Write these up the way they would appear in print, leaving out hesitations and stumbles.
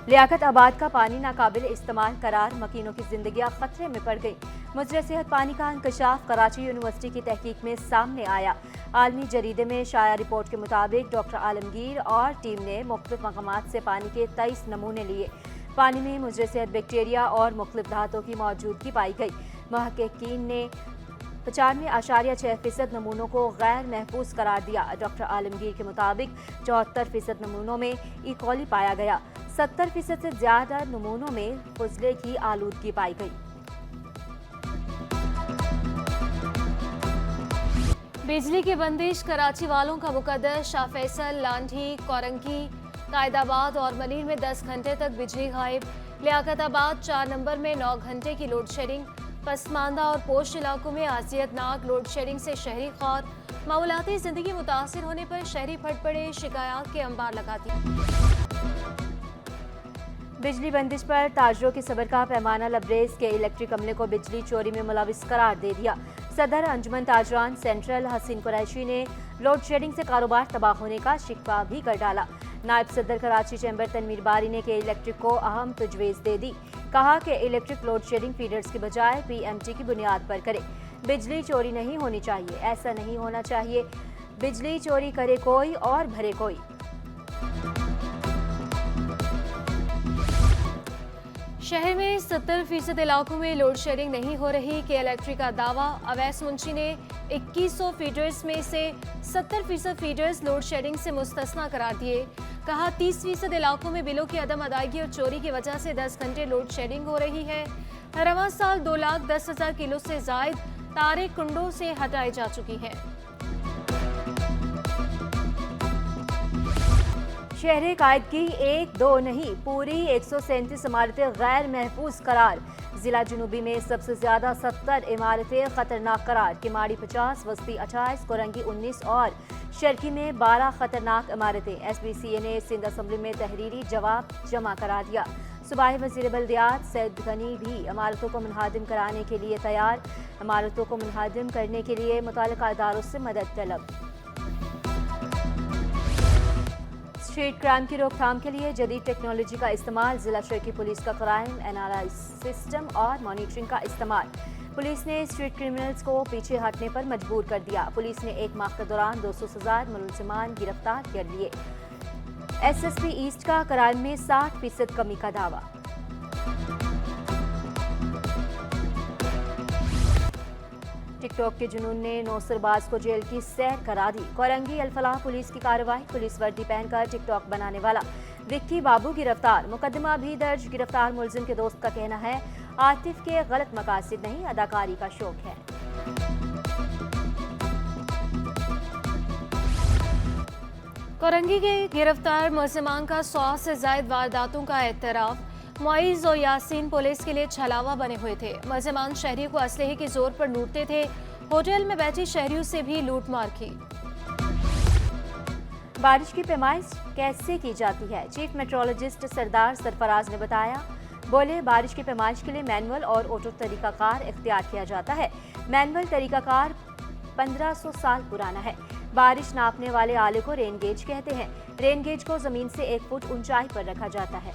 लियाकत आबाद का पानी नाकाबिल इस्तेमाल करार, मकीनों की जिंदगियां खतरे में पड़ गई। मुजरे सेहत पानी का इंकशाफ कराची यूनिवर्सिटी की तहकीक में सामने आया। आलमी जरीदे में शाया रिपोर्ट के मुताबिक डॉक्टर आलमगीर और टीम ने मुख्तलिफ मकामात से पानी के 23 नमूने लिए। पानी में मुजरे सेहत बैक्टीरिया और मुख्तलिफ धातों की मौजूदगी पाई गई। महक़क़ीन ने 95.6% नमूनों को गैर महफूज करार दिया। डॉक्टर आलमगीर के मुताबिक 74% नमूनों में ई कॉली पाया गया। 70% से ज्यादा नमूनों में फुजले की आलूदगी पाई गई। बिजली की बंदिश कराची वालों का मुकद्दर। शाह फैसल, लांढी, कोरंगी, कायदाबाद और मलीर में 10 घंटे तक बिजली गायब। लियाकताबाद 4 नंबर में 9 घंटे की लोड शेडिंग। पसमानदा और पोस्ट इलाकों में आजियतनाक लोड शेडिंग से शहरी खौर। मामूलाती जिंदगी मुतासिर होने पर शहरी फट पड़े, शिकायत के अंबार लगाती। बिजली बंदिश पर ताजरों के सबर का पैमाना लबरेज के इलेक्ट्रिक अमले को बिजली चोरी में मुलविस करार दे दिया। सदर अंजुमन ताजरान सेंट्रल हसीन कुरैशी ने लोड शेडिंग से कारोबार तबाह होने का शिकवा भी कर डाला। नायब सदर कराची चैम्बर तनवीर बारी ने के इलेक्ट्रिक को अहम तजवीज़ दे दी। कहा कि इलेक्ट्रिक लोड शेडिंग फीडर्स की बजाय PMT की बुनियाद पर करे। बिजली चोरी नहीं होनी चाहिए, ऐसा नहीं होना चाहिए बिजली चोरी करे कोई और भरे कोई। शहर में 70% इलाकों में लोड शेडिंग नहीं हो रही के इलेक्ट्रिक का दावा। अवैस मुंशी ने 2100 फीडर्स में से 70% फीडर्स लोड शेडिंग से मुस्तस्ना करार दिए। कहा 30% इलाकों में बिलों की अदम अदायगी और चोरी की वजह से 10 घंटे लोड शेडिंग हो रही है। रवां साल 2,10,000 किलो से जायद तारे कुंडों से हटाई जा चुकी हैं। शहरी कायदगी 1-2 नहीं, पूरी 137 इमारतें गैर महफूज करार। जिला जुनूबी में सबसे ज्यादा 70 इमारतें खतरनाक करार। किमाड़ी 50, वस्ती 28, कोरंगी 19 और शर्की में 12 खतरनाक इमारतें। SBCA ने सिंध असम्बली में तहरीरी जवाब जमा करा दिया। सूबाई वज़ीर बल्दियात सैयद गनी भी इमारतों को मुनहदम कराने के लिए तैयार। इमारतों को मुनहदम करने के लिए मुताल्लिका इदारों से मदद तलब। स्ट्रीट क्राइम की रोकथाम के लिए जदीद टेक्नोलॉजी का इस्तेमाल। जिला शहरी पुलिस का क्राइम एनालिसिस सिस्टम और मॉनिटरिंग का इस्तेमाल। पुलिस ने स्ट्रीट क्रिमिनल्स को पीछे हटने पर मजबूर कर दिया। पुलिस ने एक माह के दौरान 200 से ज्यादा मुलजिमान गिरफ्तार कर लिए। SSP ईस्ट का क्राइम में 60% कमी का दावा। टिकटॉक के जुनून ने 9 सरबाज को जेल की सैर करा दी। कोरंगी अल-फलाह पुलिस की कार्रवाई। पुलिस वर्दी पहनकर टिकटॉक बनाने वाला विक्की बाबू गिरफ्तार। मुकदमा भी दर्ज। गिरफ्तार मुलजिम के दोस्त का कहना है आतिफ के गलत मकासद नहीं, अदाकारी का शौक है। कोरंगी के गिरफ्तार मुलजिमान का 100 से जायद वारदातों का एतराफ। मुइज़ और यासीन पुलिस के लिए छलावा बने हुए थे। मुलजिमान शहरियों को असलहे के जोर पर लूटते थे। होटल में बैठे शहरियों से भी लूट मार की। बारिश की पैमाइश कैसे की जाती है? चीफ मेट्रोलॉजिस्ट सरदार सरफराज ने बताया। बोले बारिश की पैमाइश के लिए मैनुअल और ऑटो तरीकाकार इख्तियार किया जाता है। मैनुअल तरीकाकार 1500 साल पुराना है। बारिश नापने वाले आले को रेन गेज कहते हैं। रेन गेज को जमीन से 1 फुट ऊंचाई पर रखा जाता है।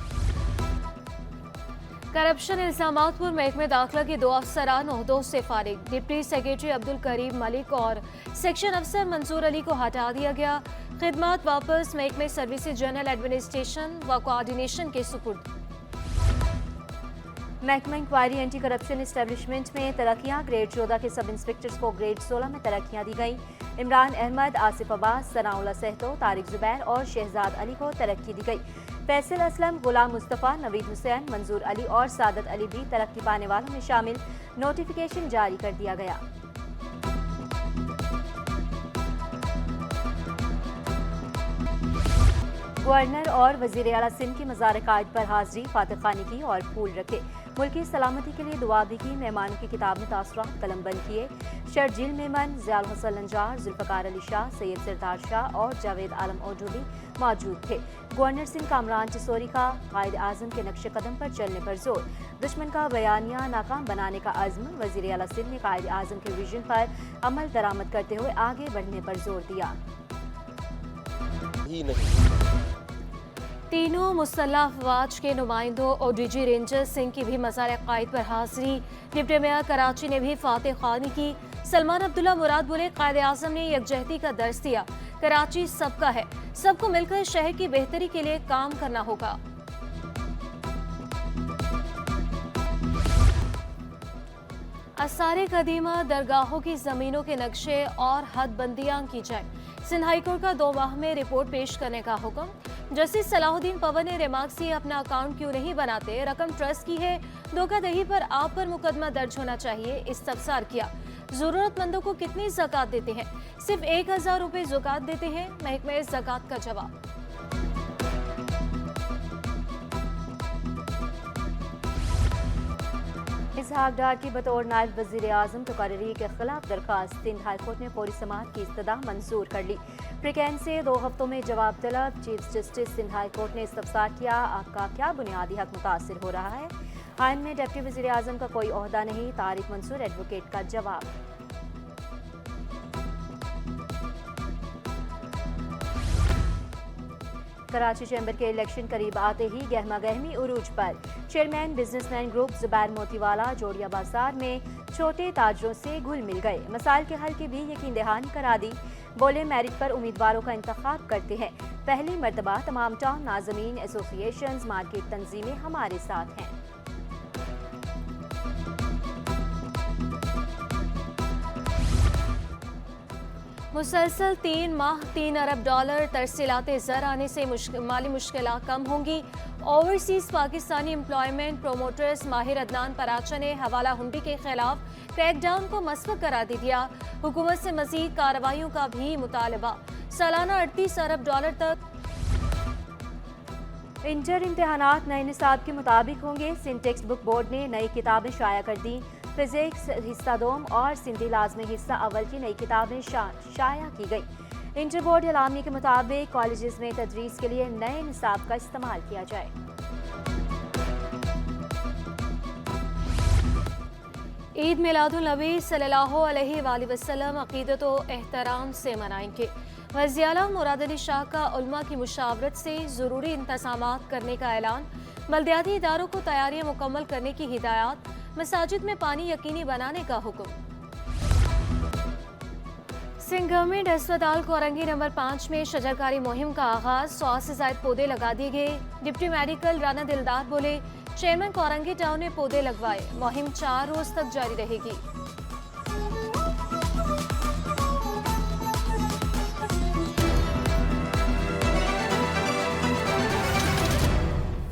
करप्शन इल्जामात पर महकमे दाखिला के 2 अफसरान ओहदों से फारिग। डिप्टी सेक्रेटरी अब्दुल करीम मलिक और सेक्शन अफसर मंसूर अली को हटा दिया गया। खिदमत वापस महकमे सर्विसेज जनरल एडमिनिस्ट्रेशन व कोऑर्डिनेशन के सुपुर्द। महकमा इंक्वायरी एंटी करप्शन इस्टेब्लिशमेंट में तरक्कियां। ग्रेड 14 के सब इंस्पेक्टर्स को ग्रेड 16 में तरक्कियां दी गई। इमरान अहमद, आसिफ अब्बास, सनाउल्लाह सहतो, तारिक जुबैर और शहजाद अली को तरक्की दी गई। फैसल असलम, गुलाम मुस्तफ़ा, नवीद हुसैन, मंजूर अली और सादत अली भी तरक्की पाने वालों में शामिल। नोटिफिकेशन जारी कर दिया गया। गवर्नर और वजीर आला सिंध की मज़ार कायद पर हाजिरी, फातिह खानी की और फूल रखे। मुल्की सलामती के लिए दुआ भी की। मेहमानों की किताब में तासुरात कलम बंद किए। शर्जील मेमन, ज़ियाउल हसन लंजार, जुल्फ़कार अली शाह, सैयद सरदार शाह और जावेद आलम ओडू भी मौजूद थे। गवर्नर सिंध कामरान चिसोरी का कायद आज़म के नक्शे कदम पर चलने पर जोर। दुश्मन का बयानिया नाकाम बनाने का अज़्म। वज़ीर आला सिंध ने कायद आज़म के विजन पर अमल दरामद करते हुए आगे बढ़ने पर जोर दिया। तीनों मुसल्लह अफवाज के नुमाइंदों और डीजी रेंजर सिंह की भी मज़ार-ए-क़ाइद पर हाजिरी। डिप्टी मेयर कराची ने भी फातह ख़ानी की। सलमान अब्दुल्ला मुराद बोले, कायद आज़म ने यकजहती का दर्स दिया। कराची सबका है, सबको मिलकर शहर की बेहतरी के लिए काम करना होगा। आसारे कदीमा दरगाहों की ज़मीनों के नक्शे और हदबंदियाँ की जाए। सिंध हाई कोर्ट का 2 माह में रिपोर्ट पेश करने का हुक्म। जस्टिस सलाहुद्दीन पवन ने रिमार्क से अपना अकाउंट क्यों नहीं बनाते, रकम ट्रस्ट की है, धोखाधड़ी पर आप पर मुकदमा दर्ज होना चाहिए, इस्तफसार किया। जरूरतमंदों को कितनी ज़कात देते हैं? सिर्फ 1000 रुपये ज़कात देते हैं, महकमे ज़कात का जवाब। इसहाक डार की बतौर नायब वज़ीर आज़म तकर्री के खिलाफ दरखास्त। सिंध हाई कोर्ट ने फौरी समाअत की इस्तदा मंजूर कर ली। प्रिकैन से 2 हफ्तों में जवाब तलब। Chief justice Sindh high court ने इस्तफसार किया, आपका क्या बुनियादी हक मुतासिर हो रहा है? आइन में डिप्टी वज़ीर आज़म का कोई ओहदा नहीं, तारिक मंसूर एडवोकेट का जवाब। कराची चैम्बर के इलेक्शन करीब आते ही गहमा गहमी उरूज पर। Chairman businessman group Zubair Motiwala जोड़िया बाजार में छोटे ताजरों से घुल मिल गए। मसाइल के हल की भी यकीन दहानी करा दी। बोले, मेरिट पर उम्मीदवारों का इंतखाब करते हैं। पहली मरतबा तमाम टाउन नाज़मीन एसोसिएशन मार्केट तंजीमें हमारे साथ हैं। मुसलसल 3 माह $3 अरब तरसीलाते ज़र आने से माली मुश्किलात कम होंगी। ओवरसीज पाकिस्तानी एम्प्लॉयमेंट प्रोमोटर्स माहिर अदनान पराचा ने हवाला हुंडी के खिलाफ क्रैकडाउन को मस्बत करार दे दिया। हुकूमत से मजीद कार्रवाइयों का भी मुतालबा। सालाना $38 अरब तक। इंटर इम्तहानात नए निसाब के मुताबिक होंगे। सिंध टेक्स्ट बुक बोर्ड ने नई किताबें शाया कर दी। फिजिक्स हिस्सा 2 और सिंधी लाजमी हिस्सा अव्वल की नई किताबें शाया की गई। इंटर बोर्ड एलामी के मुताबिक कॉलेजेस में तदरीस के लिए नए निसाब का इस्तेमाल किया जाए। ईद मिलादुन्नबी सल्लल्लाहु अलैहि वसल्लम अकीदत व एहतराम से मनाएंगे। वज़ीर आला मुराद अली शाह का उलमा की मुशावरत से ज़रूरी इंतज़ामात करने का ऐलान। बल्दियाती इदारों को तैयारियां मुकम्मल करने की हिदायत। मसाजिद में पानी यकीनी बनाने का हुक्म। सिंध गवर्नमेंट अस्पताल कोरंगी नंबर 5 में शजरकारी मुहिम का आगाज। 100 से ज़ायद पौधे लगा दिए गए। डिप्टी मेडिकल राना दिलदार बोले, चेयरमैन कोरंगी टाउन ने पौधे लगवाए। मुहिम 4 रोज तक जारी रहेगी।